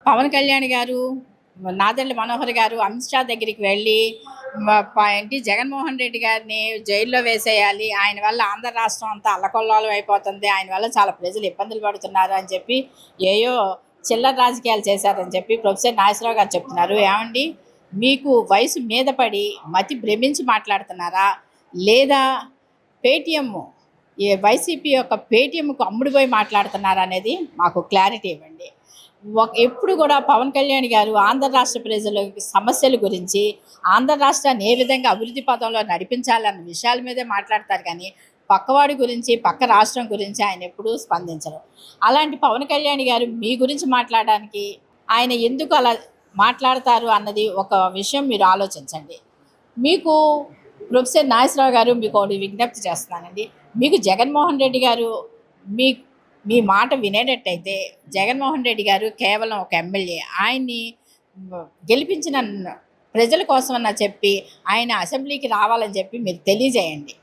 పవన్ కళ్యాణ్ గారు, నాదెండ్ల మనోహర్ గారు అమిత్ షా దగ్గరికి వెళ్ళి ఏంటి జగన్మోహన్ రెడ్డి గారిని జైల్లో వేసేయాలి, ఆయన వల్ల ఆంధ్ర రాష్ట్రం అంతా అల్లకొల్లాలం అయిపోతుంది, ఆయన వల్ల చాలా ప్రజలు ఇబ్బందులు పడుతున్నారు అని చెప్పి ఏయో చిల్లర రాజకీయాలు చేశారని చెప్పి ప్రొఫెసర్ నాగేశ్వరరావు గారు చెప్తున్నారు. ఏమండి, మీకు వయసు మీద పడి మతి భ్రమించి మాట్లాడుతున్నారా, లేదా పేటీఎం వైసీపీ యొక్క పేటీఎంకు అమ్ముడుపోయి మాట్లాడుతున్నారా అనేది మాకు క్లారిటీ ఇవ్వండి. ఎప్పుడు కూడా పవన్ కళ్యాణ్ గారు ఆంధ్ర రాష్ట్ర ప్రజల సమస్యల గురించి, ఆంధ్ర రాష్ట్రాన్ని ఏ విధంగా అభివృద్ధి పథంలో నడిపించాలన్న విషయాల మీదే మాట్లాడతారు, కానీ పక్కవాడి గురించి, పక్క రాష్ట్రం గురించి ఆయన ఎప్పుడూ స్పందించరు. అలాంటి పవన్ కళ్యాణ్ గారు మీ గురించి మాట్లాడడానికి ఆయన ఎందుకు అలా మాట్లాడతారు అన్నది ఒక విషయం మీరు ఆలోచించండి. మీకు ప్రొఫెసర్ నాగేశ్వరరావు గారు మీకు ఒకటి విజ్ఞప్తి చేస్తున్నానండి. మీకు జగన్మోహన్ రెడ్డి గారు మీ మీ మాట వినేటట్టయితే, జగన్మోహన్ రెడ్డి గారు కేవలం ఒక ఎమ్మెల్యే, ఆయన్ని గెలిపించిన ప్రజల కోసమన్నా చెప్పి ఆయన అసెంబ్లీకి రావాలని చెప్పి మీరు తెలియజేయండి.